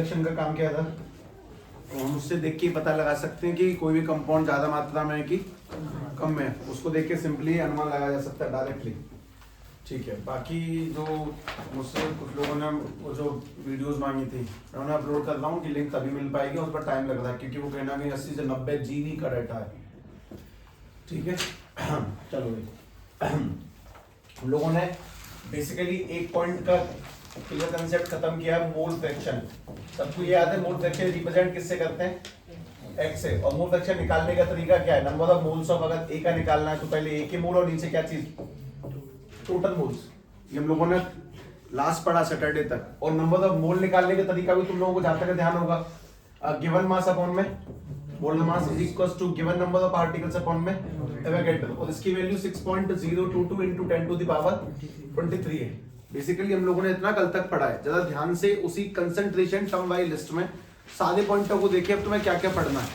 Reaction का काम क्या था, तो हम उससे देख के ही पता लगा सकते हैं कि कोई भी कंपाउंड ज्यादा मात्रा में है कि कम में है। उसको देख के सिंपली अनुमान लगाया जा सकता है डायरेक्टली। ठीक है, बाकी जो मुझसे कुछ लोगों ने वो जो वीडियोस मांगी थी मैं उन्हें अपलोड कर रहा हूँ कि लिंक तभी मिल पाएगी, उस पर टाइम लग रहा है क्योंकि वो कहना कि 80 से 90 GB का डाटा है। ठीक है, चलो हम लोगों ने बेसिकली एक पॉइंट का क्लियर कंसेप्ट खत्म किया है, मोल फ्रैक्शन। सबको याद है मोल फ्रैक्शन रिप्रेजेंट किससे करते हैं, एक्स से। और मोल फ्रैक्शन निकालने का तरीका क्या है, नंबर ऑफ मोल्स ऑफ, अगर ए का निकालना है तो पहले ए के मोल और नीचे क्या चीज, टोटल मोल्स। ये हम लोगों ने लास्ट पढ़ा सैटरडे तक। और नंबर ऑफ मोल निकालने का तरीका भी तुम लोगों को जहां तक ध्यान होगा, गिवन मास अपॉन में mole mass is equals to given number of particles upon में एवोगैड्रो, और इसकी value 6.022 into 10 to the power 23 है। बेसिकली हम लोगों ने इतना कल तक पढ़ा है, ज्यादा ध्यान से उसी कंसंट्रेशन टर्म वाइज लिस्ट में सारे पॉइंटों को देखिए। अब तुम्हें क्या क्या पढ़ना है।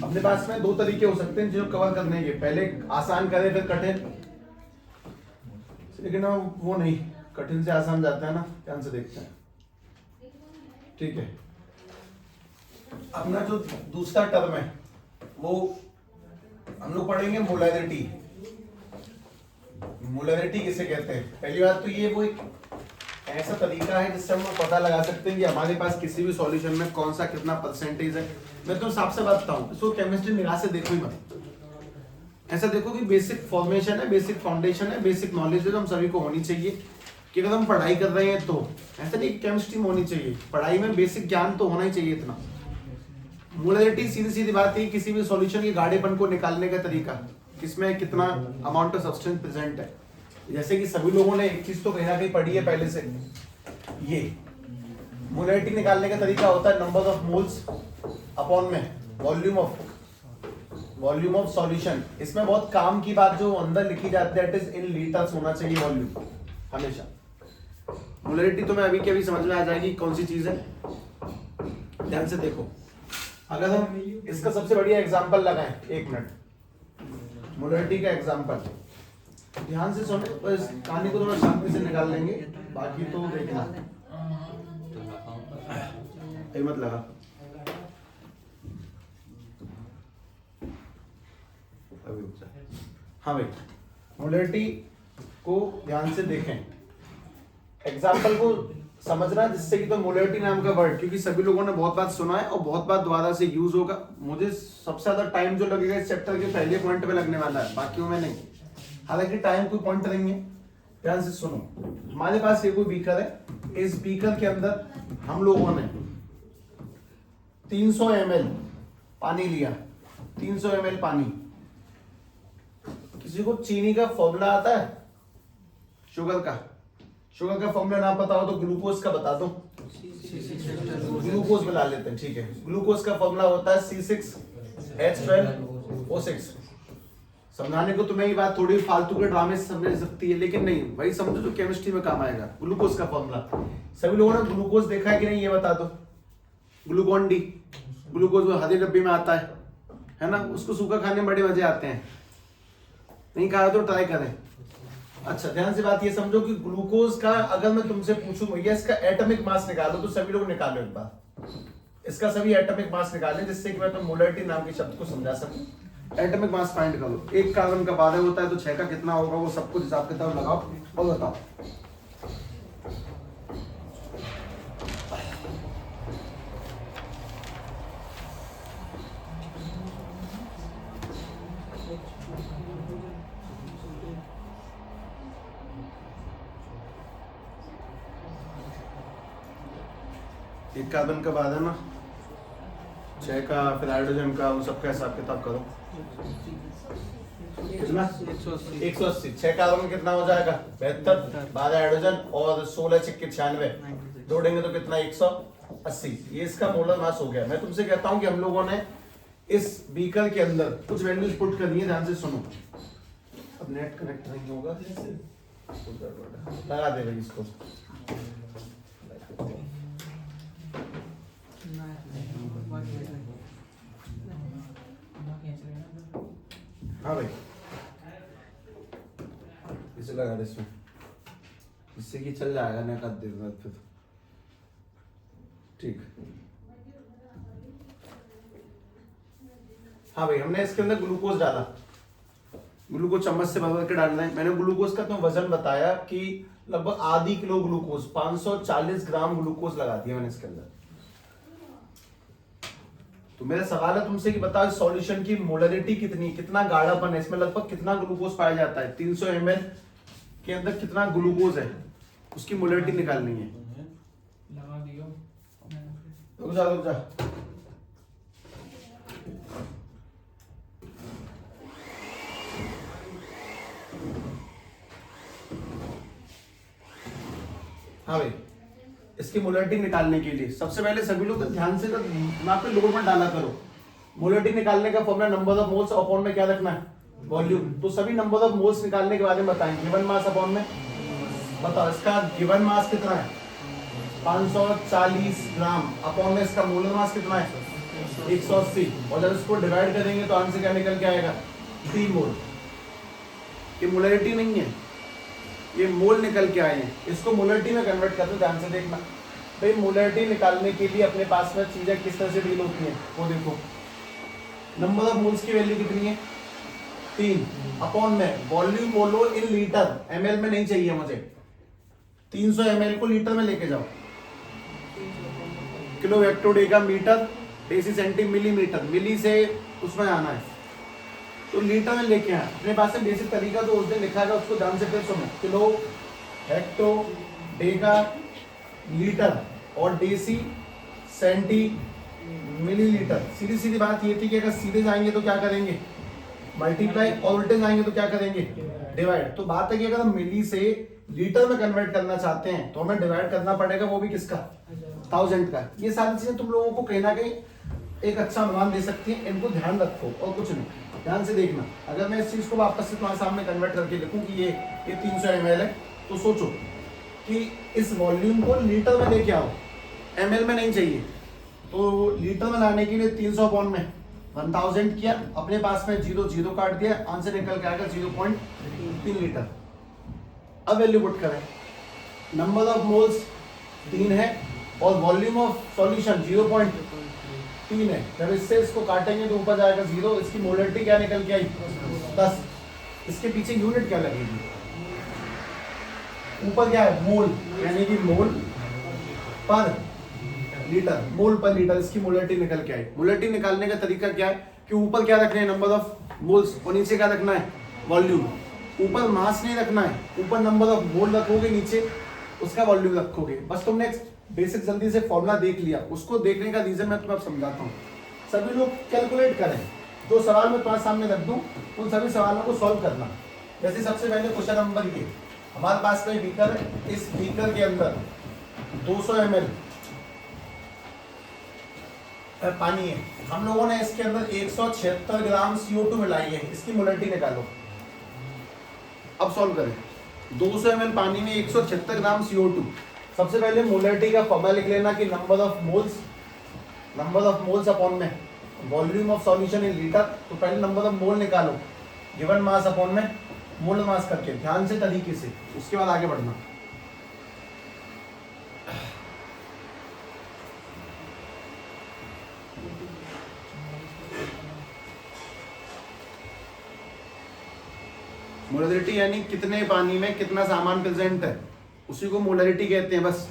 अपने पास में दो तरीके हो सकते हैं जो कवर करने के, पहले आसान करें फिर कठिन, लेकिन वो नहीं, कठिन से आसान जाता है ना। ध्यान से देखते हैं, ठीक है। अपना जो दूसरा टर्म है वो हम लोग पढ़ेंगे मोलैरिटी। मोलैरिटी किसे कहते हैं, पहली बात तो ये वो एक ऐसा तरीका है जिससे हम लोग पता लगा सकते हैं कि हमारे पास किसी भी सॉल्यूशन में कौन सा कितना परसेंटेज है। मैं तो साफ से बात बताऊं, इसको केमिस्ट्री निगाह से देखो ही मत, ऐसा देखो कि बेसिक फॉर्मेशन है, बेसिक फाउंडेशन है, बेसिक नॉलेज है जो हम सभी को होनी चाहिए कि अगर हम पढ़ाई कर रहे हैं तो। ऐसा नहीं केमिस्ट्री में होनी चाहिए, पढ़ाई में बेसिक ज्ञान तो होना ही चाहिए इतना। मोलैरिटी सीधी सीधी बात है, किसी भी सॉल्यूशन के गाढ़ेपन को निकालने का तरीका, किसमें कितना अमाउंट ऑफ सब्सटेंस प्रेजेंट है। जैसे कि सभी लोगों ने एक चीज तो कहीं ना कहीं पढ़ी है पहले से, ये मोलैरिटी निकालने का तरीका होता है नंबर ऑफ मोल्स अपॉन में वॉल्यूम ऑफ सॉल्यूशन। इसमें बहुत काम की बात जो अंदर लिखी जाती है, इट इज इन लीटर्स होना चाहिए वॉल्यूम हमेशा। मोलैरिटी तो मैं अभी के अभी समझ में आ जाएगी कौन सी चीज है। ध्यान से देखो, अगर हम इसका सबसे बढ़िया एग्जांपल लगाएं, एक मिनट, मोलैरिटी का एग्जांपल ध्यान से सुनो, बस कहानी को थोड़ा शांति से निकाल लेंगे, बाकी तो देखना हिम्मत लगा। हाँ भाई, मोलैरिटी को ध्यान से देखें, एग्जांपल को समझना, जिससे कि तो मोलैरिटी नाम का वर्ड, क्योंकि सभी लोगों ने बहुत बात सुना है और बहुत बात दोबारा से यूज होगा। मुझे सबसे ज्यादा टाइम जो लगेगा इस चैप्टर के पहले पॉइंट पे लगने वाला है, बाकियों में नहीं। हालांकि टाइम कोई पॉइंट नहीं है, ध्यान से सुनो। हमारे पास ये कोई बीकर है, इस बीकर के अंदर हम लोगों ने 300 ml पानी लिया, 300 ml पानी। किसी को चीनी का फॉर्मूला आता है, शुगर का फॉर्मूला ना पता हो तो ग्लूकोज का बता दो, ग्लूकोज मिला लेते हैं, ठीक है। ग्लूकोज का फॉर्मूला होता है C6H12O6। समझाने को तुम्हें ये बात थोड़ी फालतू के ड्रामे से समझ सकती है, लेकिन नहीं, वही समझो जो केमिस्ट्री में काम आएगा। ग्लूकोज का फॉर्मूला सभी लोगों ने ग्लूकोज देखा है कि नहीं, ये बता दो। ग्लूकोन डी, ग्लूकोज वो हरे डब्बे में आता है ना, उसको सूखा खाने में बड़े मजे आते हैं, नहीं खाया तो ट्राई करें। अच्छा, ध्यान से बात ये समझो कि ग्लूकोज का अगर मैं तुमसे पूछूं भैया इसका एटॉमिक मास निकालो, तो सभी लोग निकालो एक बार, इसका सभी एटॉमिक मास निकालें, जिससे कि मैं तो मोलैरिटी नाम के शब्द को समझा सकूं। एटॉमिक मास फाइंड करो, एक कार्बन का 12 होता है तो 6 का कितना होगा, वो सब कुछ हिसाब किताब लगाओ और बताओ। एक कार्बन का 12 ना, 6 का, फिर हाइड्रोजन का, उन सबका हिसाब किताब करो। कितना 180। 6 कार्बन कितना हो जाएगा 72, 12 हाइड्रोजन और 16 6 96, जोड़ेंगे तो कितना 180। ये इसका मोलर मास हो गया। मैं तुमसे कहता हूं कि हम लोगों ने इस बीकर के अंदर कुछ वैल्यूज पुट करनी है, ध्यान से सुनो। अब नेट कनेक्ट नहीं होगा, लगा दे भाई इसको। हाँ भाई, इसे लगा दे, इसमें जिससे कि चल जाएगा ना कर देना फिर। ठीक, हाँ भाई हमने इसके अंदर ग्लूकोज डाला, ग्लूकोज चम्मच से बदल के डालना है। मैंने ग्लूकोज का तो वजन बताया कि लगभग आधी किलो ग्लूकोज, 540 ग्राम ग्लूकोज लगा दिया मैंने इसके अंदर। तो मेरा सवाल है तुमसे कि बताओ सॉल्यूशन की मोलरिटी कितनी, कितना गाढ़ापन है इसमें, लगभग कितना ग्लूकोज पाया जाता है। 300 ml के अंदर कितना ग्लूकोज है, उसकी मोलरिटी निकालनी है। लगा दियो। रुक जा रुक जा। हाँ भाई, इसकी मोलरिटी निकालने के लिए सबसे पहले सभी लोग ध्यान से दिमाग पे लोड मत डाला करो। मोलरिटी निकालने का formula number of moles upon में क्या रखना है, वॉल्यूम। तो सभी नंबर ऑफ मोल्स निकालने के बारे में बताएं। गिवन मास अपॉन में बताओ, इसका गिवन मास कितना है 540 ग्राम, अपॉन में इसका मोलर मास कितना है 180, और जब इसको डिवाइड करेंगे तो आंसर क्या निकल के आएगा 3 मोल। ये मोलरिटी नहीं है, ये मोल निकल के आए हैं, इसको मोलरिटी में कन्वर्ट कर दो। ध्यान से देखना भाई, मोलरिटी निकालने के लिए अपने पास में चीजें किस तरह से डील होती हैं वो देखो। नंबर ऑफ मोल्स की वैल्यू कितनी है 3, अपॉन में वॉल्यूम बोलो इन लीटर, ml में नहीं चाहिए मुझे, 300 ml को लीटर में लेके जाओ। Kilo hecto deca metre, deci centi millimetre, milli से उसमें आना है तो लीटर में लेके आए। अपने पास में बेसिक तरीका तो उस दिन लिखा है, उसको ध्यान से फिर सुनो। किलो हेक्टो डेका लीटर और डेसी सेंटी मिलीलीटर। सीधी सीधी बात ये थी कि अगर सीधे जाएंगे तो क्या करेंगे मल्टीप्लाई, और उल्टे जाएंगे तो क्या करेंगे डिवाइड। तो बात है कि अगर हम मिली से लीटर में कन्वर्ट करना चाहते हैं तो हमें डिवाइड करना पड़ेगा, वो भी किसका 1000 का। ये सारी चीजें तुम लोगों को कहीं ना कहीं एक अच्छा अनुमान दे सकती है, इनको ध्यान रखो और कुछ नहीं। ध्यान से देखना, अगर मैं इस चीज को वापस से तुम्हारे सामने कन्वर्ट करके लिखूं कि ये 300 ml है, तो सोचो कि इस वॉल्यूम को लीटर में लेके आओ, ml में नहीं चाहिए। तो लीटर में लाने के लिए 300 अपॉन में 1000 किया, अपने पास में 0 0 काट दिया, आंसर निकल के आएगा 0.3 लीटर। अब वैल्यू पुट करें, नंबर ऑफ मोल्स 3 है और वॉल्यूम ऑफ सॉल्यूशन 0.3 है। जब इससे इसको काटेंगे तो ऊपर जाएगा 0, इसकी मोलरिटी क्या निकल के आई 10। इसके पीछे यूनिट क्या लगेगी, ऊपर क्या है मोल, यानी कि मोल पर लीटर, मोल पर लीटर, इसकी मोलरिटी निकल के आई। मोलरिटी निकालने का तरीका क्या है कि ऊपर क्या रखना है नंबर ऑफ मोल्स और नीचे क्या रखना है वॉल्यूम। ऊपर मास नहीं रखना है, ऊपर नंबर ऑफ मोल रखोगे, नीचे उसका वॉल्यूम रखोगे। बस तुमने बेसिक जल्दी से फॉर्मूला देख लिया, उसको देखने का रीजन मैं तुम्हें समझाता हूँ। सभी लोग कैलकुलेट करें, जो सवाल मैं तुम्हारे सामने रख दूं उन सभी सवालों को सॉल्व करना। जैसे सबसे पहले क्वेश्चन नंबर ये, हमारे पास कोई बीकर है, इस बीकर के अंदर 200 ml पानी है। हम लोगों ने इसके अंदर 176 ग्राम CO2 मिलाई है, इसकी मोलरिटी निकालो। अब सॉल्व करें, 200 ml पानी में 176 ग्राम CO2। सबसे पहले मोलरिटी का फॉर्मूला लिख लेना कि नंबर ऑफ मोल्स अपॉन में volume of solution in litre. तो पहले नंबर ऑफ मोल निकालो, गिवन मास अपॉन में मोल मास करके ध्यान से तरीके से, उसके बाद आगे बढ़ना। मोलरिटी यानी कितने पानी में कितना सामान प्रेजेंट है, उसी को मोलरिटी कहते हैं बस।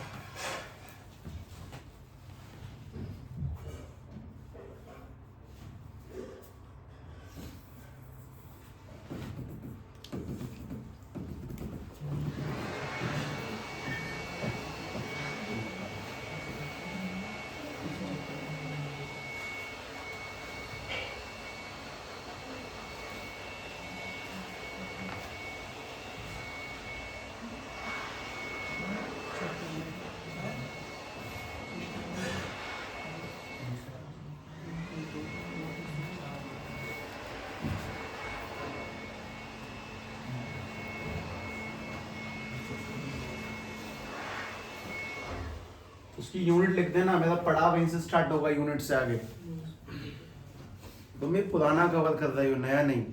उसकी यूनिट लिख देना, मेरा पढ़ा वहीं से स्टार्ट होगा, यूनिट से आगे। तो मैं पुराना कवर कर रही हूँ, नया नहीं।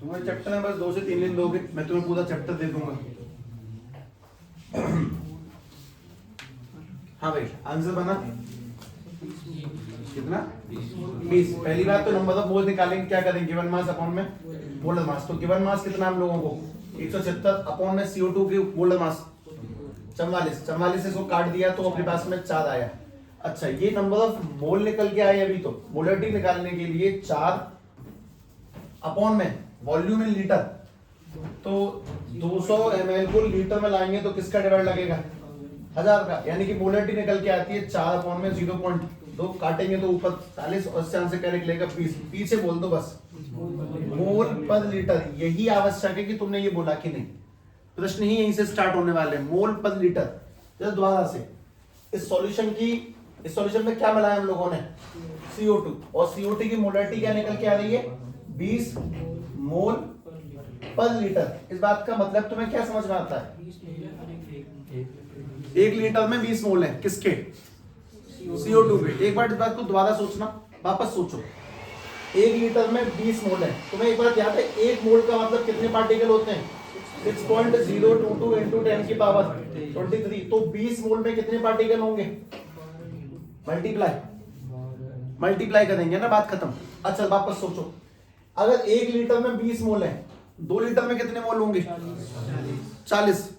तुम्हें चैप्टर में बस 2 से 3 दिन दोगे, मैं तुम्हें पूरा चैप्टर दे दूंगा। हाँ भाई, आंसर बना कितना? 20। पहली बात तो नंबर ऑफ मोल निकालेंगे, क्या करेंगे? गिवन मास अपॉन में मोलर मास। तो गिवन मास कितना हम लोगों को? 176 अपॉन में CO2 की मोलर मास 44। 44 से इसको काट दिया तो अपने पास में 4 आया। अच्छा, ये नंबर ऑफ मोल निकल के आए। अभी तो मोलरिटी निकालने के लिए 4 अपॉन में वॉल्यूम इन लीटर, तो 200 ml को लीटर में लाएंगे तो किसका डिवाइड लगेगा? 1000 का। यानी कि मोलरिटी निकल के आती है 4 अपॉन में 0.2, काटेंगे तो ऊपर 40 और से क्या निकलेगा? 20। पीछे बोल दो बस, मोल पर लीटर। यही आवश्यक है कि तुमने ये बोला कि नहीं। प्रश्न ही यहीं से स्टार्ट होने वाले हैं, मोल पर लीटर। दोबारा से इस सॉल्यूशन में क्या मिलाया हम लोगों ने? CO2, और CO2 की मोलरिटी क्या निकल के आ रही है? 20 मोल पर लीटर। इस बात का मतलब तुम्हें क्या समझ में आता है? 1 लीटर में 20 मोल है, किसके? CO2 पे। एक बार इस बात को दोबारा सोचना, वापस सोचो। 1 लीटर में 20 मोल है। तुम्हें एक बात याद है, 1 मोल का मतलब कितने पार्टिकल होते हैं? 6.022 into 10 की पावर 23। तो 20 मोल में कितने पार्टिकल होंगे? मल्टीप्लाई करेंगे ना, बात खत्म। अच्छा, वापस सोचो, अगर 1 लीटर में 20 मोल है, 2 लीटर में कितने मोल होंगे? 40।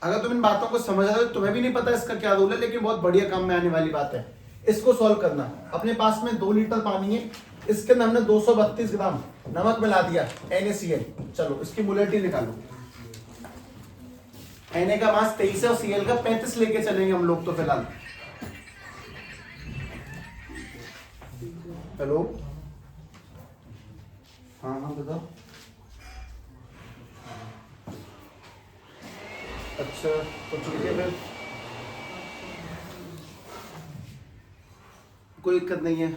अगर तुम इन बातों को समझ रहे हो, तुम्हें भी नहीं पता इसका क्या रूल है, लेकिन बहुत बढ़िया काम में आने वाली बात है। इसको सॉल्व करना। अपने पास में 2 लीटर पानी है, इसके अंदर हमने 232 ग्राम नमक मिला दिया, NaCl। चलो इसकी मोलरिटी निकालो। Na का मास 23 है और Cl का 35 लेके चलेंगे हम लोग तो फिलहाल। हेलो, हाँ बताओ। अच्छा, तो ठीक है फिर, कोई दिक्कत नहीं है।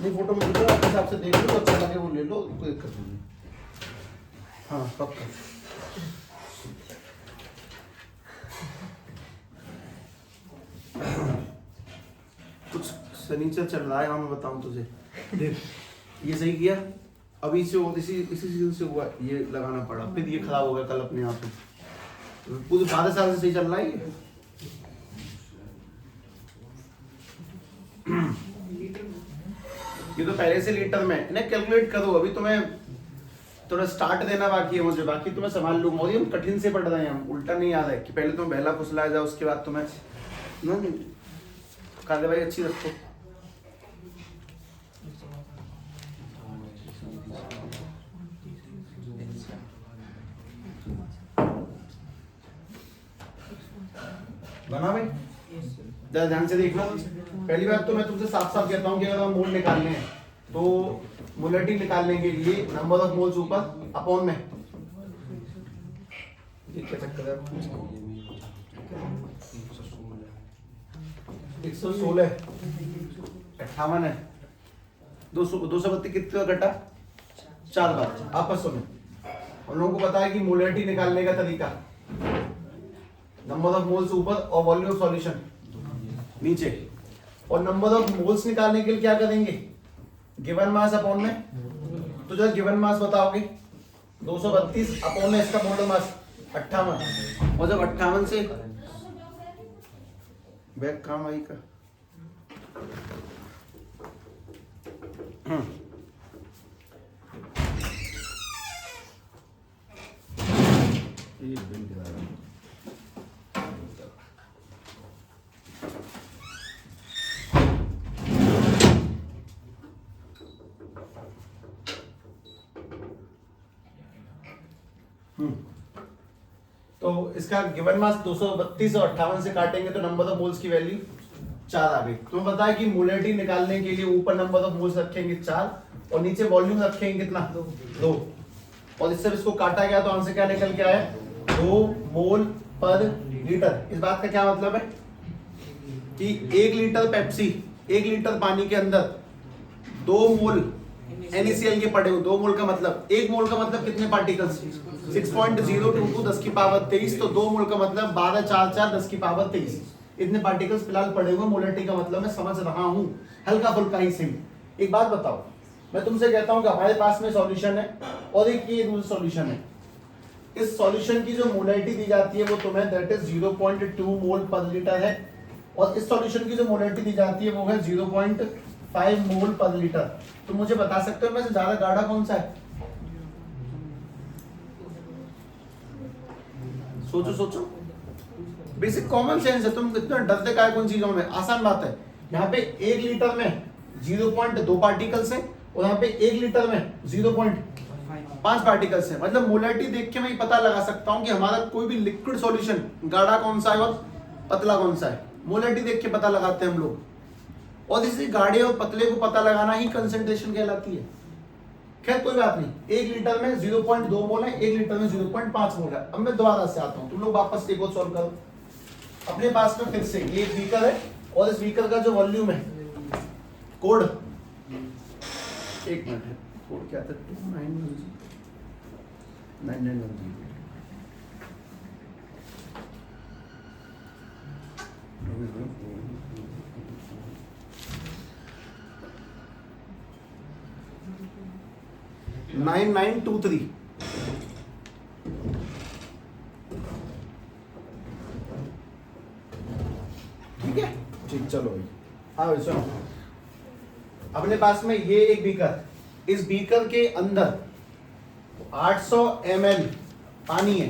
नहीं, फोटो में देखो, अपने हिसाब से देख लो, अच्छा लगे वो ले लो, कोई दिक्कत नहीं है। हाँ पक्का। कुछ सनीचर चल रहा है, हाँ मैं बताऊं तुझे। देख, ये सही किया, अभी से इसी सीजन से हुआ, ये लगाना पड़ा, फिर ये खराब हो गया कल अपने आप में। पूरे 12 साल से सही चल रहा है ये। ये तो पहले से लीटर में इन्हें कैलकुलेट करो। अभी तुम्हें थोड़ा स्टार्ट देना बाकी है मुझे, बाकी तुम्हें संभाल लूंगा। और ये हम कठिन से पढ़ रहे हैं, हम उल्टा नहीं याद है कि पहले तुम्हें बहला फुसलाया जाए, उसके बाद तुम्हें कार्यवाही अच्छी रखो। बना भाई, जरा ध्यान से देख लो। पहली बात तो मैं तुमसे साफ साफ कहता हूँ कि अगर हम मोल निकालने हैं तो मोलरिटी निकालने के लिए नंबर ऑफ मोल्स ऊपर अपॉन में, ये क्या चक्कर है? 116 58 है, 232 कितने का घटा? 4 बार। आपस में हम लोगों को पता है कि मोलरिटी निकालने का तरीका, नंबर ऑफ मोल्स ऊपर और वॉल्यूम ऑफ सॉल्यूशन नीचे। और नंबर ऑफ मोल्स निकालने के लिए क्या करेंगे? गिवन मास अपॉन में, तो जो गिवन मास बताओगे 232 अपॉन में इसका मोलर मास 58। और जब 58 से बैक काम आई का तो इसका गिवन मास 232 और 58 से काटेंगे तो नंबर ऑफ मोल्स की वैल्यू 4 आ गई। तुम्हें पता है कि मोलरिटी निकालने के लिए ऊपर नंबर ऑफ मोल्स रखेंगे 4 और नीचे वॉल्यूम रखेंगे कितना? 2। और इससे इसको काटा गया तो आंसर क्या निकल के आया? 2 मोल पर लीटर। इस बात का क्या मतलब है कि 1 लीटर पेप्सी, 1 लीटर पानी के अंदर 2 मोल NaCl के पड़े हो। 2 मोल का मतलब, 1 मोल का मतलब कितने पार्टिकल्स? 6.022 10 की पावर 23। तो 2 मोल का मतलब 12 4 4 10 की पावर 23। इतने पार्टिकल्स फिलहाल पड़े हुए। मोलरिटी का मतलब मैं समझ रहा हूँ, हल्का फुल्का ही सही। एक बात बताओ, मैं तुमसे कहता हूं कि हमारे पास में सॉल्यूशन है और एक ये दूसरा सॉल्यूशन है। इस सॉल्यूशन की जो मोलैरिटी दी जाती है वो तुम्हें दैट इज 0.2 मोल पर लीटर है, और इस सॉल्यूशन की जो मोलैरिटी दी जाती है वो है 0.5 मोल पर लीटर। तुम मुझे बता सकते हो में से ज्यादा गाढ़ा कौन सा है? सोचो सोचो, बेसिक कॉमन सेंस है, तुम कितना डरते का है कौन चीजों में? आसान बात है। यहाँ पे 1 लीटर में 0.2 पार्टिकल्स है और यहाँ पे 1 लीटर में 0.5 पार्टिकल्स है। मतलब मोलैरिटी देख के मैं पता लगा सकता हूँ कि हमारा कोई भी लिक्विड सॉल्यूशन गाढ़ा कौन सा है और पतला कौन सा है। मोलैरिटी देख के पता लगाते हैं हम लोग, और इसी गाढ़े और पतले को पता लगाना ही कंसंट्रेशन कहलाती है। खैर कोई बात नहीं, 1 लीटर में 0.2 मोल है, 1 लीटर में 0.5 मोल है। अब मैं दोबारा से आता हूँ, तुम लोग वापस से एक सॉल्व करो। अपने पास में फिर से ये बीकर है और इस बीकर का जो वॉल्यूम है, कोड एक मिनट है, कोड क्या था? 2910 9923। ठीक है, ठीक, चलो भाई। हाँ भाई सुनो, अपने पास में ये एक बीकर, इस बीकर के अंदर 800 ml पानी है,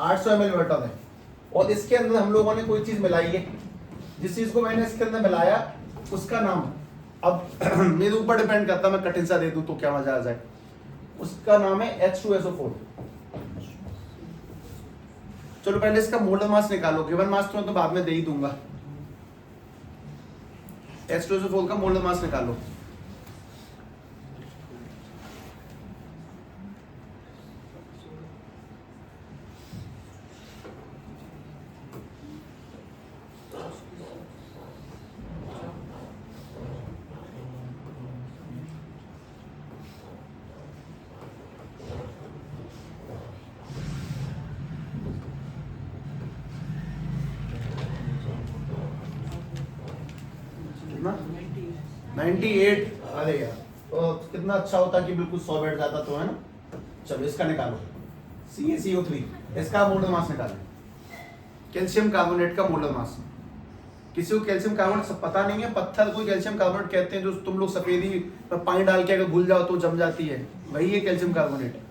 800 ml वाटर है, और इसके अंदर हम लोगों ने कोई चीज मिलाई है। जिस चीज को मैंने इसके अंदर मिलाया उसका नाम, अब मेरे ऊपर डिपेंड करता है, मैं कठिन सा दे दूं तो क्या मजा आ जाए। उसका नाम है H2SO4। चलो पहले इसका मोलर मास निकालो, गिवन मास तो बाद में दे ही दूंगा। H2SO4 का मोलर मास निकालो। कितना? 98। अरे यार, तो कितना अच्छा होता कि बिल्कुल 100 बैठ जाता तो, है ना। चलो इसका निकालो, CaCO3, इसका मोलर मास निकालो। कैल्शियम कार्बोनेट का मोलर मास। किसी को कैल्शियम कार्बोनेट सब पता नहीं है, पत्थर को कैल्शियम कार्बोनेट कहते हैं, जो तुम लोग सफेदी पर पानी डाल के अगर घुल जाओ तो जम जाती है, वही है कैल्शियम कार्बोनेट।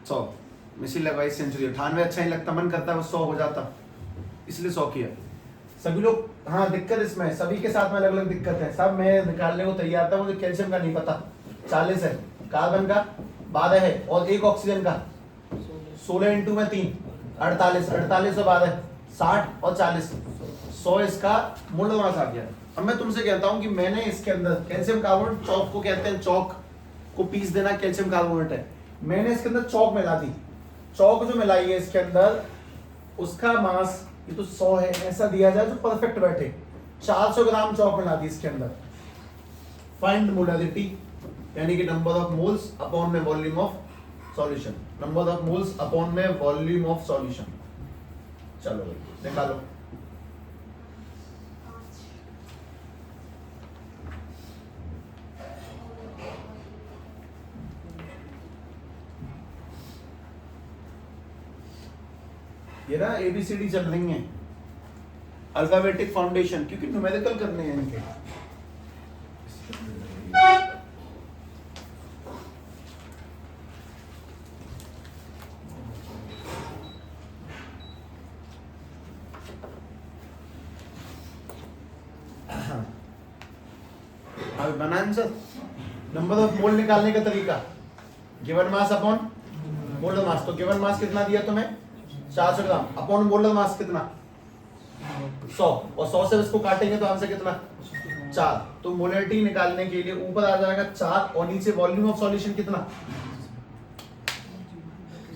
सौ मिसिल लगवाई सेंचुरी 98 अच्छा ही लगता, मन करता है वो 100 हो जाता, इसलिए 100 किया। सभी लोग, हाँ दिक्कत इसमें है, सभी के साथ में अलग अलग दिक्कत है। सब मैं निकालने को तैयार था, मुझे कैल्शियम का नहीं पता। 40 है, कार्बन का 12 है, और एक ऑक्सीजन का 16 इंटू में 3 48, 48 और 12 60 और 40, 100 इसका मोलर मास आ गया। अब मैं तुमसे कहता हूँ कि मैंने इसके अंदर कैल्शियम कार्बोनेट, चौक को कहते हैं, चौक को पीस देना कैल्शियम कार्बोनेट है। मैंने इसके अंदर चौक मिला दी, चौक जो मिलाई है इसके अंदर, उसका मास ये तो 100 है, ऐसा दिया जाए जो परफेक्ट बैठे। 400 ग्राम चौक मिला दी इसके अंदर। फाइंड मोलैरिटी, यानी कि नंबर ऑफ मोल्स अपॉन में volume of solution, number of moles upon में वॉल्यूम ऑफ सॉल्यूशन। चलो भाई निकालो। ये ना ABCD चल रही है, अल्फाबेटिक फाउंडेशन, क्योंकि न्यूमेरिकल करने हैं इनके। अब बना आंसर। नंबर ऑफ मोल निकालने का तरीका, given mass upon molar mass. तो गिवन मास कितना दिया तुम्हें? 400 ग्राम, अपॉन मोलर मास कितना? 100, और 100 से इसको काटेंगे तो आंसर कितना? 4। तो मोलैरिटी निकालने के लिए ऊपर आ जाएगा 4, और नीचे वॉल्यूम ऑफ सॉल्यूशन कितना?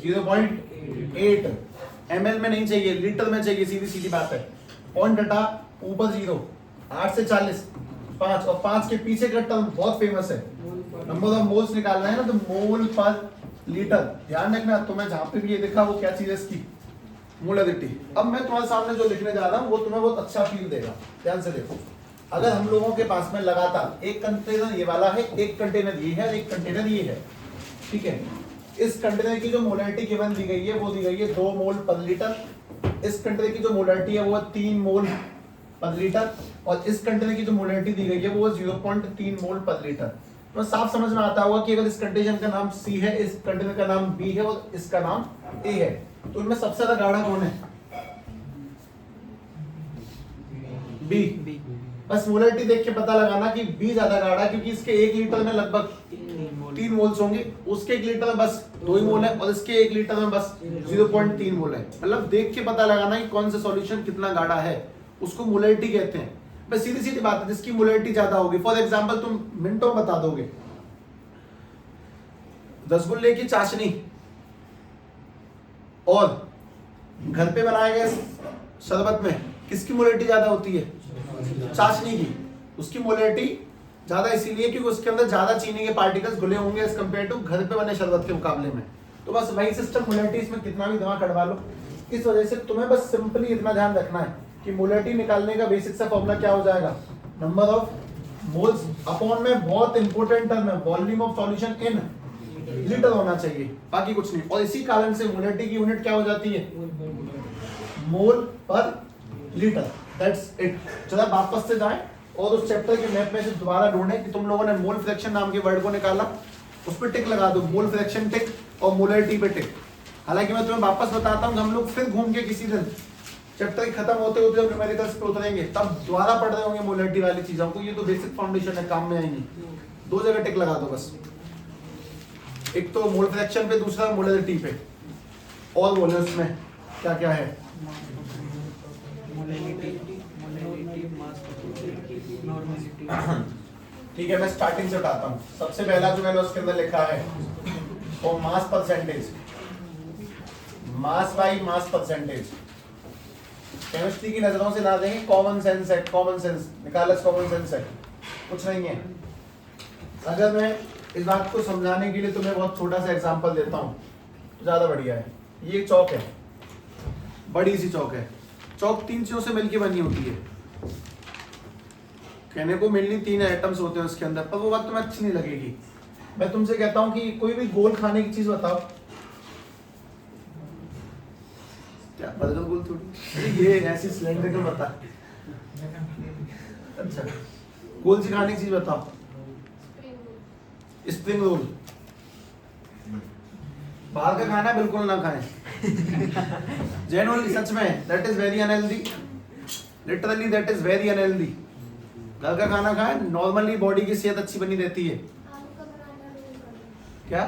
0.8 ml में नहीं चाहिए, लीटर में चाहिए, सीधी सीधी बात है। पॉइंट हटा, ऊपर 0, 8 से 40 5, और 5 के पीछे का टर्म बहुत फेमस है। नंबर ऑफ मोल्स निकालना है ना, तो मोल पर लीटर। ध्यान रखना, तुम्हें जहां पे भी ये दिखा वो क्या चीज है इसकी, मोलरिटी। अब मैं तुम्हारे सामने जो लिखने जा रहा हूँ वो तुम्हें बहुत अच्छा फील देगा। ध्यान से देखो, अगर हम लोगों के पास में लगातार एक कंटेनर ये वाला है, एक कंटेनर ये है, एक कंटेनर ये है, ठीक है, इस कंटेनर की जो मोलरिटी गिवन दी गई है वो दी गई है 2 मोल पर लीटर, इस कंटेनर की जो मोलरिटी है वो 3 मोल पर लीटर, और इस कंटेनर की जो मोलरिटी दी गई है वो 0.3 मोल पर लीटर। तो साफ समझ में आता होगा कि अगर इस कंटेनर का नाम C है, इस कंटेनर का नाम B है और इसका नाम A है, तो इनमें सबसे ज्यादा गाढ़ा कौन है? B। बस मोलरिटी देख के पता लगाना कि B ज्यादा गाढ़ा है, क्योंकि इसके 1 लीटर में लगभग 3 मोल्स होंगे, उसके 1 लीटर में बस 2 ही मोल है, और इसके 1 लीटर में बस 0.3 मोल है। मतलब देख के पता लगाना कि कौन सा सॉल्यूशन कितना गाढ़ा है, उसको मोलरिटी कहते हैं। बस सीधी सीधी बात है, जिसकी मोलरिटी ज्यादा होगी, फॉर एग्जांपल तुम मिनटों में बता दोगे, रसगुल्ले की चाशनी और घर पे बनाए गए शरबत में किसकी मोलरिटी ज्यादा होती है? चाशनी की। उसकी मोलरिटी ज्यादा इसीलिए क्योंकि उसके अंदर ज्यादा चीनी के पार्टिकल्स घुले होंगे एज कंपेयर टू घर पे बने शरबत के मुकाबले में। तो बस वही सिस्टम, मोलरिटी इसमें कितना भी दिमाग कड़वा लो, इस वजह से तुम्हें बस सिंपली इतना ध्यान रखना है कि मोलरिटी निकालने का बेसिक सा फॉर्मूला क्या हो जाएगा, नंबर ऑफ मोल्स अपॉन में बहुत इंपॉर्टेंट टर्म है, volume of solution in litre होना चाहिए, बाकी कुछ नहीं। और इसी कारण से मोलरिटी की यूनिट क्या हो जाती है? मोल पर लीटर। That's it. चलो वापस से जाएं और उस चैप्टर के मैप में से दोबारा ढूंढें कि तुम लोगों ने मोल फ्रैक्शन नाम के वर्ड को निकाला, उस पर टिक लगा दो, मोल फ्रैक्शन टिक और मोलरिटी पे टिक। हालांकि मैं तुम्हें वापस बताता हूँ, हम लोग फिर घूम के किसी दिन चैप्टर खत्म होते होते जब न्यूमेरिकल्स पे उतरेंगे तब दोबारा पढ़ रहे होंगे मोलरिटी वाली चीजों को। ये तो बेसिक फाउंडेशन है, काम में आएंगी। 2 जगह टिक लगा दो बस, एक तो मोल फ्रैक्शन पे, दूसरा मोलरिटी पे। और बोले उसमें क्या क्या है? ठीक है, मैं स्टार्टिंग से उठाता हूँ। सबसे पहला जो मैंने उसके अंदर लिखा है वो mass percentage, mass by mass percentage. Chemistry की नजरों से ना देंगे, कॉमन सेंस है, कॉमन सेंस निकालस कॉमन सेंस है, कुछ नहीं है। अगर मैं इस बात को समझाने के लिए तुम्हें बहुत छोटा सा एग्जांपल देता हूँ तो ज्यादा बढ़िया है। ये एक चौक है, बड़ी सी चौक है। चौक 3 चीजों से मिलकर बनी होती है। कहने को मिलनी 3 एटम्स होते हैं उसके अंदर, पर वो बात तुम्हें अच्छी नहीं लगेगी। मैं तुमसे कहता हूँ कि कोई भी गोल खाने की चीज बताओ। क्या बदल गोल थोड़ी, ये ऐसी सिलेंडर बता। अच्छा, गोल सी खाने की चीज बताओ। Spring roll. बाहर का खाना बिल्कुल ना खाएं, जेन्युइनली, सच में, that is very unhealthy, literally that is very unhealthy. घर का खाना खाएं, नॉर्मली बॉडी की सेहत अच्छी बनी रहती है। क्या?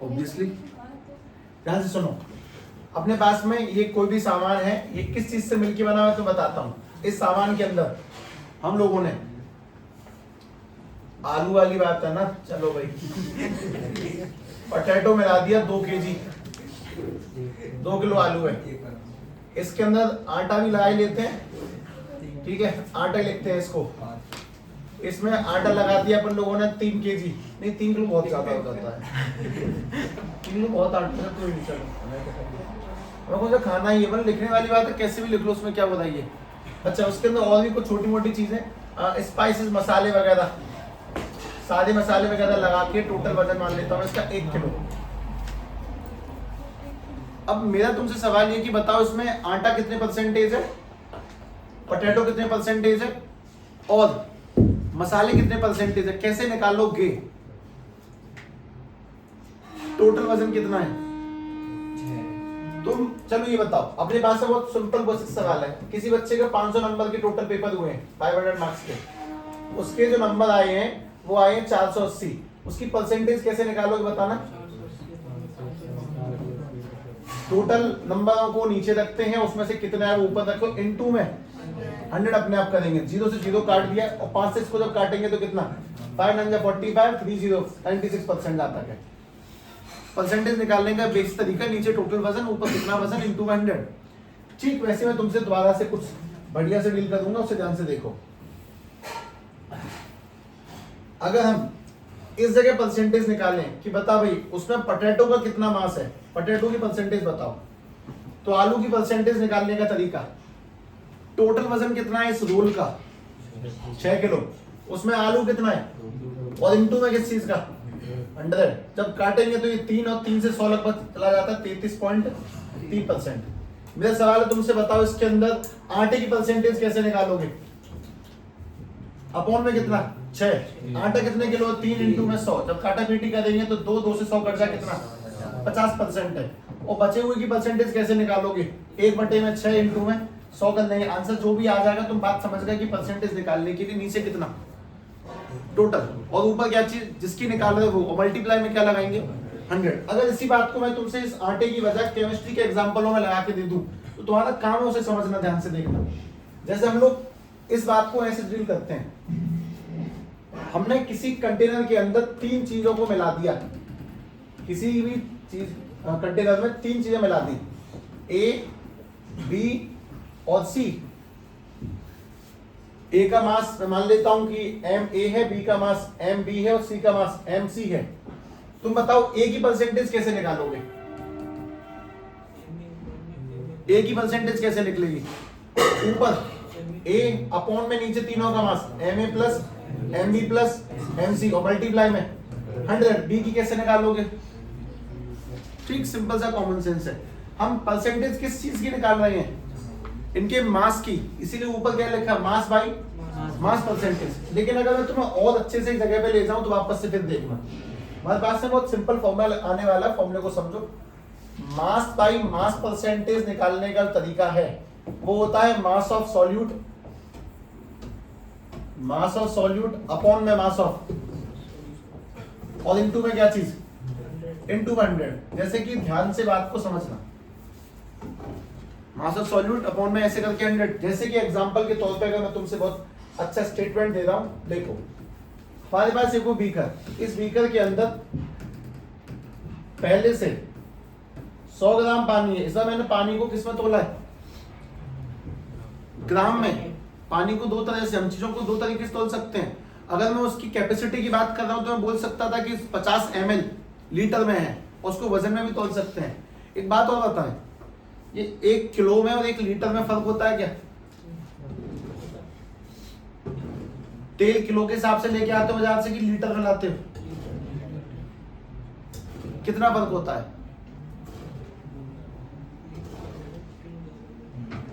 ऑब्वियसली। ध्यान से सुनो, अपने पास में ये कोई भी सामान है, ये किस चीज से मिलकर बना हुआ है तो बताता हूँ। इस सामान के अंदर हम लोगों ने आलू वाली बात है ना, चलो भाई, पोटैटो मिला दिया 2 kg, 2 किलो आलू है। इसके अंदर आटा भी लगा लेते हैं, ठीक है, आटा लिखते हैं इसको। इसमें आटा लगा दिया अपन लोगों ने 3 kg, नहीं 3 किलो बहुत ज्यादा हो जाता है, 3 किलो बहुत आटा है, कोई नहीं, चलो मुझे खाना ही है, मतलब लिखने वाली बात है, कैसे भी लिख लो, उसमें क्या बताइए। अच्छा, उसके अंदर और भी कुछ छोटी मोटी चीजें, स्पाइसेस, मसाले वगैरह, सारे मसाले वगैरह लगा के टोटल वजन मान लेता हूँ इसका 1 किलो। अब मेरा तुमसे सवाल ये कि बताओ इसमें आटा कितने परसेंटेज है, पोटैटो कितने परसेंटेज है और मसाले कितने परसेंटेज है, कैसे निकालोगे? टोटल वजन कितना है? तुम चलो ये बताओ, अपने पास से बहुत सिंपल बेसिक सवाल है। किसी बच्चे का 500 नंबर के टोटल पेपर हुए हैं 500 मार्क्स के, उसके जो नंबर आए हैं वो आए हैं 480, उसकी परसेंटेज कैसे निकालोगे बताना? टोटल नंबरों को नीचे रखते हैं, उसमें से कितना है वो ऊपर रखो, इनटू में 100 अपने आप करेंगे, 0 से 0 काट दिया और 5 से इसको जब काटेंगे तो कितना, 5 9 45, 30 96% आता है। परसेंटेज निकालने का बेसिक तरीका, नीचे टोटल वजन, ऊपर कितना वजन, इनटू 100। ठीक वैसे मैं तुमसे दोबारा से कुछ बढ़िया से डील कर दूंगा, उससे ध्यान से देखो। अगर हम इस जगह परसेंटेज निकालें कि बता भाई उसमें पोटैटो का कितना मास है, पोटैटो की परसेंटेज बताओ, तो आलू की परसेंटेज निकालने का तरीका, टोटल वजन कितना है इस रोल का 6 किलो, उसमें आलू कितना है और इनटू में किस चीज का 100, जब काटेंगे तो ये 3 और 3 से 100 लगभग चला जाता है 33.3%। मेरा सवाल है तुमसे, बताओ इसके अंदर आटे की परसेंटेज कैसे निकालोगे, अपॉन में कितना 6, आटा कितने किलो 3 इंटू में 100, जब काटा पीटी करेंगे तो 2 से 100 कट जाए कितना 50% है, और बचे हुए की परसेंटेज कैसे निकालोगे 1/6 इंटू में 100 कर लेंगे, आंसर जो भी आ जाएगा तुम बात समझ गए कि परसेंटेज निकालने के लिए नीचे कितना टोटल और ऊपर क्या चीज जिसकी निकाल रहे हो वो, मल्टीप्लाई में क्या लगाएंगे 100। अगर इसी बात को मैं तुमसे इस आटे की वजह केमिस्ट्री के एग्जांपलों में लगा के दे दूं तो तुम्हारा काम है उसे समझना, ध्यान से देखना। जैसे हम लोग इस बात को ऐसे ड्रिल करते हैं, हमने किसी कंटेनर के अंदर 3 चीजों को मिला दिया, किसी भी चीज कंटेनर में 3 चीजें मिला दी, ए बी और सी। ए का मास मैं मान लेता हूं कि एम ए है, बी का मास एम बी है और सी का मास एम सी है। तुम बताओ ए की परसेंटेज कैसे निकालोगे, ए की परसेंटेज कैसे निकलेगी, ऊपर ए अपॉन में नीचे तीनों का mass M A plus M B plus M C और मल्टीप्लाई में 100। बी की कैसे निकालोगे, ठीक सिंपल सा कॉमन सेंस है। हम परसेंटेज किस चीज की निकाल रहे हैं, इनके मास की, इसीलिए ऊपर क्या लिखा मास बाई मास परसेंटेज। लेकिन अगर मैं तुम्हें और अच्छे से एक जगह पे ले जाऊं तो वापस से फिर देखना, हमारे पास में बहुत सिंपल फॉर्मूला आने वाला है, फॉर्मूले को समझो। मास बाई मास परसेंटेज निकालने का तरीका है वो होता है mass of solute, mass of solute upon में मास ऑफ, और इनटू में क्या चीज इनटू 100। जैसे कि ध्यान से बात को समझना, मास ऑफ सॉल्यूट अपॉन में ऐसे करके 100। जैसे कि एग्जांपल के तौर पे अगर मैं तुमसे बहुत अच्छा स्टेटमेंट दे रहा हूं, देखो हमारे पास एक बीकर, इस बीकर के अंदर पहले से 100 ग्राम पानी है। इस बार मैंने पानी को किस में तोला है, ग्राम में। पानी को 2 तरह से, हम चीजों को 2 तरीके से तोल सकते हैं। अगर मैं उसकी कैपेसिटी की बात कर रहा हूं तो मैं बोल सकता था कि 50 ml लीटर में है, और उसको वजन में भी तोल सकते हैं। एक बात और बताएं, ये 1 किलो में और 1 लीटर में फर्क होता है क्या, तेल किलो के हिसाब से लेके आते हो बाजार से कि लीटर में लाते हो, कितना फर्क होता है,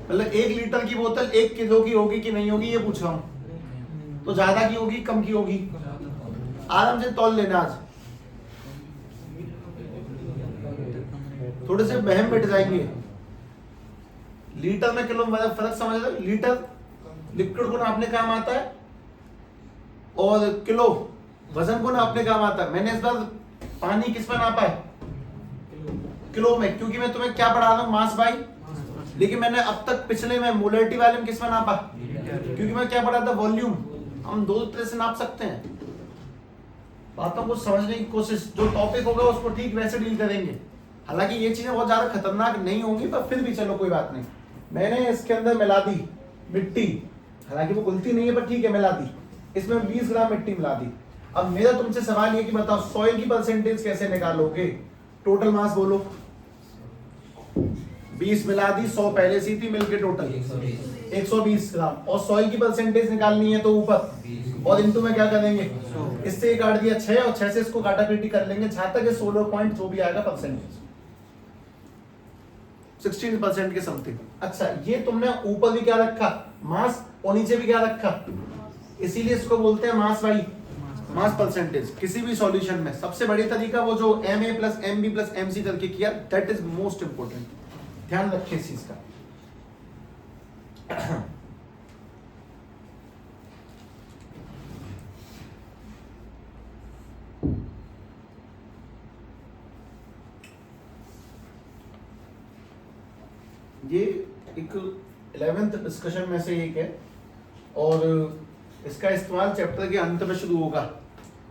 मतलब 1 लीटर की बोतल 1 किलो की होगी कि नहीं होगी ये पूछ रहा हूं, तो ज्यादा की होगी कम की होगी, आराम से तौल लेना। आज थोड़े से बहम बैठ जाएंगे, लीटर में किलो में फर्क समझ रहे, लीटर लिक्विड को नापने काम आता है और किलो वजन को नापने काम आता है। मैंने इस बार पानी किस में नापा है, किलो में, क्योंकि मैं तुम्हें क्या पढ़ा रहा हूं मास बाई, लेकिन मैंने अब तक पिछले में मोलरिटी वाले में किस में नापा, क्योंकि मैं क्या पढ़ा था वॉल्यूम। हम 2 तरह से नाप सकते हैं, बातों को समझने की कोशिश, जो टॉपिक होगा उसको ठीक वैसे डील करेंगे। हालांकि ये चीजें बहुत ज्यादा खतरनाक नहीं होंगी, पर फिर भी चलो कोई बात नहीं। मैंने इसके अंदर मिला दी मिट्टी, हालांकि वो घुलती नहीं है पर ठीक है मिला दी, इसमें 20 ग्राम मिट्टी मिला दी। अब मेरा तुमसे सवाल ये कि बताओ सॉइल की परसेंटेज कैसे निकालोगे, टोटल मास बोलो, 20 मिला दी, 100 पहले से थी, मिलके टोटल 120 ग्राम, और सॉइल की परसेंटेज निकालनी है तो ऊपर और इनटू में क्या करेंगे, इससे काट दिया 6 और 6 से इसको काटा पीटी कर लेंगे, जहां तक 16 पॉइंट जो भी आएगा परसेंटेज 16% के समथिंग। अच्छा ये तुमने ऊपर भी क्या रखा मास और नीचे भी क्या रखा, इसीलिए इसको बोलते हैं मास बाई मास परसेंटेज। किसी भी सॉल्यूशन में सबसे बड़ी तरीका वो जो Ma plus Mb plus Mc करके किया, दैट इज मोस्ट इंपोर्टेंट, ध्यान रखिए इस चीज का। ये एक 11th डिस्कशन में से एक है और इसका इस्तेमाल चैप्टर के अंत में शुरू होगा।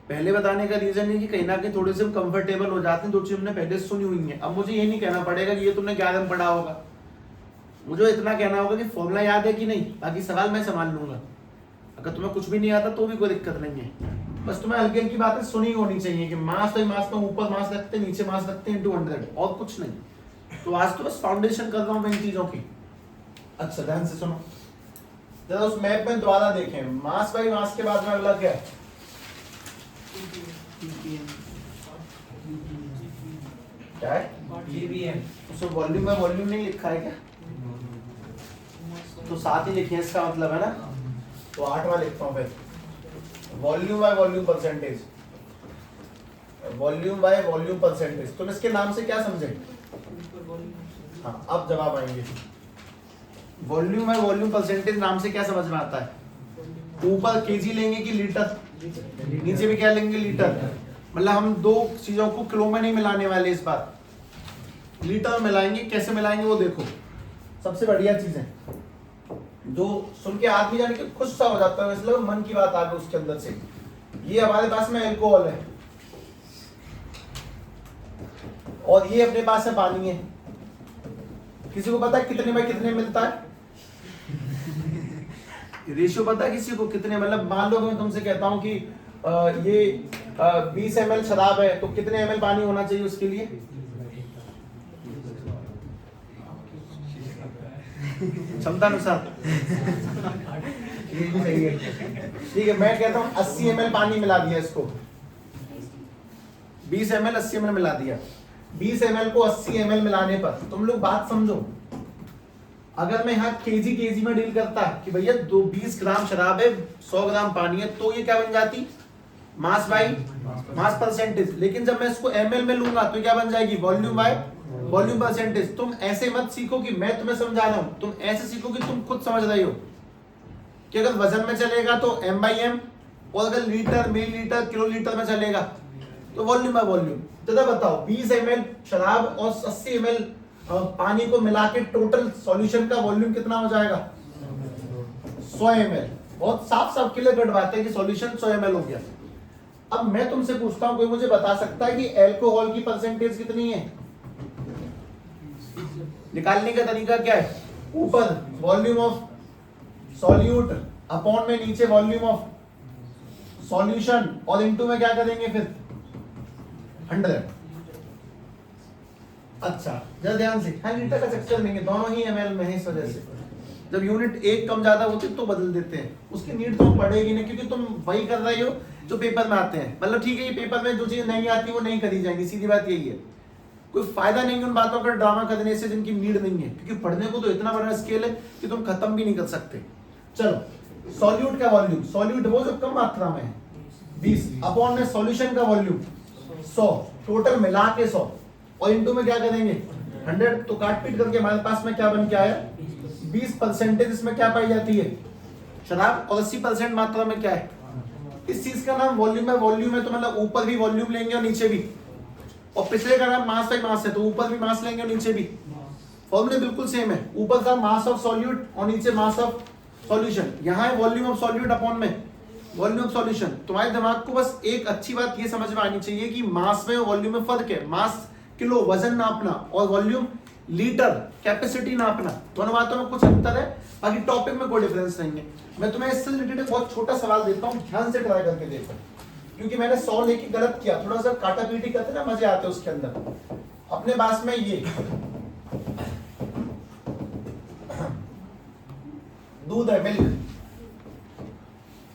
पहले बताने का रीजन है कि कहीं ना कहीं थोड़े से कंफर्टेबल हो जाते हैं, 2 चीज हमने पहले सुनी हुई है। अब मुझे ये नहीं कहना पड़ेगा कि ये तुमने 11 में पढ़ा होगा, मुझे इतना कहना होगा कि फॉर्मूला याद है कि नहीं, बाकी सवाल मैं संभाल लूंगा। अगर तुम्हें कुछ भी नहीं आता तो भी कोई दिक्कत नहीं है। बस तुम्हें हल्की हल्की बातें सुनी होनी चाहिए कि मास बाई मास में ऊपर मास रखते हैं, नीचे मास रखते हैं इनटू 100, और कुछ नहीं। तो आज तो बस फाउंडेशन कर रहा हूं मैं इन चीजों की। अच्छा ध्यान से सुनो जरा, उस मैप में दोबारा देखें, मास बाई मास के बाद में अगला क्या है? क्या है? उसमें वॉल्यूम में वॉल्यूम नहीं लिखा है क्या? तो साथ ही लिखिए, इसका मतलब है ना। तो 8वां लिखता हूं फिर, volume by volume percentage, volume by volume percentage. तुम इसके नाम से क्या समझे? हाँ अब जवाब आएंगे। वॉल्यूम बाय वॉल्यूम परसेंटेज नाम से क्या समझ में आता है? ऊपर केजी लेंगे कि लीटर, नीचे भी क्या लेंगे? लीटर। मतलब हम दो चीजों को किलो में नहीं मिलाने वाले इस बार, लीटर में मिलाएंगे। कैसे मिलाएंगे वो देखो। सबसे बढ़िया चीज है जो सुन के आदमी जाने के खुश सा हो जाता है, इसलिए मन की बात आ गई उसके अंदर से। ये हमारे पास में अल्कोहल है और ये अपने पास है पानी है। किसी को पता है कितने में कितने मिलता है? रेशियो पता है किसी को कितने? मतलब मान लो मैं तुमसे कहता हूं कि ये 20 ml शराब है तो कितने ml पानी होना चाहिए उसके लिए? क्षमता अनुसार। ये भी सही है। ठीक है, मैं कहता हूं 80 ml पानी मिला दिया इसको, 20 ml 80 ml मिला दिया। 20 ml को 80 ml मिलाने पर तुम लोग बात समझो, अगर मैं यहाँ केजी में डील करता कि भैया 20 ग्राम शराब है 100 ग्राम पानी है, तो ये क्या बन जाती? Mass by mass percentage. लेकिन जब मैं इसको ml में लूंगा तो क्या बन जाएगी? Volume by volume percentage. तुम ऐसे मत सीखो कि मैं तुम्हें समझा रहा हूं, तुम ऐसे सीखो कि तुम खुद समझ रही हो कि अगर वजन में चलेगा तो m/m, और अगर लीटर मिलीलीटर किलोलीटर में चलेगा तो वॉल्यूम बाय वॉल्यूम। तो बताओ 20 ml शराब और 80 ml पानी को मिला के टोटल सॉल्यूशन का वॉल्यूम कितना हो जाएगा? 100 ml। बहुत साफ साफ क्लियर कट बात है कि सॉल्यूशन 100 ml हो गया। अब मैं तुमसे पूछता हूं, कोई मुझे बता सकता है कि अल्कोहल की परसेंटेज कितनी है? निकालने का तरीका क्या है? ऊपर वॉल्यूम ऑफ सॉल्यूट अपॉन में नीचे वॉल्यूम ऑफ सॉल्यूशन, और इनटू में क्या करेंगे फिर? 100। अच्छा जरा ध्यान से, हाँ लीटर का चक्कर नहीं है, दोनों ही ml में है। इस वजह से जब यूनिट एक कम ज्यादा होती तो बदल देते हैं, उसकी नीड तो पड़ेगी नहीं क्योंकि तुम वही कर रहे हो जो पेपर में आते हैं। मतलब ठीक है, ये पेपर में जो चीज नहीं आती वो नहीं करी जाएंगी, सीधी बात यही है। कोई फायदा नहीं उन बातों का ड्रामा करने से जिनकी नीड नहीं है, क्योंकि पढ़ने को तो इतना बड़ा स्केल है कि तुम खत्म भी नहीं कर सकते। चलो सॉल्यूट का वॉल्यूम, सॉल्यूट वो जो कम मात्रा में है 20 अपॉन में सॉल्यूशन का वॉल्यूम 100, टोटल मिला के 100, और इनटू में क्या करेंगे? 100। तो काट पीट करके हमारे पास में क्या बन के आया? 20% इसमें क्या पाई जाती है? शराब। और 80% मात्रा में क्या है? इस चीज का नाम वॉल्यूम है। वॉल्यूम है तो मतलब ऊपर भी वॉल्यूम लेंगे और नीचे भी, और पिछले का नाम मास बाई मास है तो ऊपर भी मास लेंगे और नीचे भी। फॉर्मूले बिल्कुल सेम है, ऊपर का मास ऑफ सॉल्यूट और नीचे मास ऑफ सॉल्यूशन। यहाँ है वॉल्यूम ऑफ सॉल्यूट अपॉन में वॉल्यूम ऑफ सॉल्यूशन। तुम्हारे दिमाग को बस एक अच्छी बात ये समझ में आनी चाहिए कि मास में और वॉल्यूम में फर्क है। मास किलो वजन नापना और वॉल्यूम लीटर कैपेसिटी नापना, दोनों बातों में कुछ अंतर है, बाकी टॉपिक में कोई डिफरेंस नहीं है। मैं तुम्हें इससे रिलेटेड बहुत छोटा सवाल देता हूँ, ध्यान से ट्राई करके देखो, क्योंकि मैंने 100 लेके गलत किया, थोड़ा सा काटा पीटी करते ना मजे आते उसके अंदर। अपने पास में ये दूध है, मिल्क,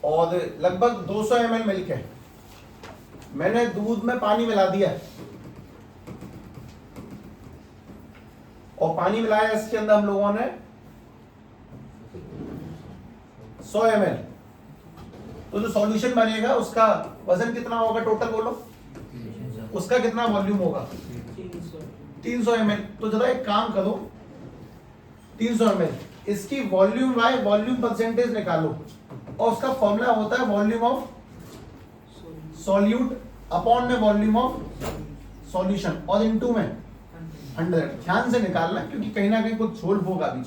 और लगभग 200 ml मिल्क है। मैंने दूध में पानी मिला दिया और पानी मिलाया इसके अंदर हम लोगों ने 100 ml। तो जो सॉल्यूशन बनेगा उसका वजन कितना होगा टोटल बोलो? उसका कितना वॉल्यूम होगा? 300 ml। तो जरा एक काम करो, 300 ml इसकी वॉल्यूम बाय वॉल्यूम परसेंटेज निकालो, और उसका फॉर्मूला होता है वॉल्यूम ऑफ सॉल्यूट अपॉन में वॉल्यूम ऑफ सॉल्यूशन, और इनटू में 100। ध्यान से निकालना क्योंकि कहीं ना कहीं कुछ झोल होगा बीच में।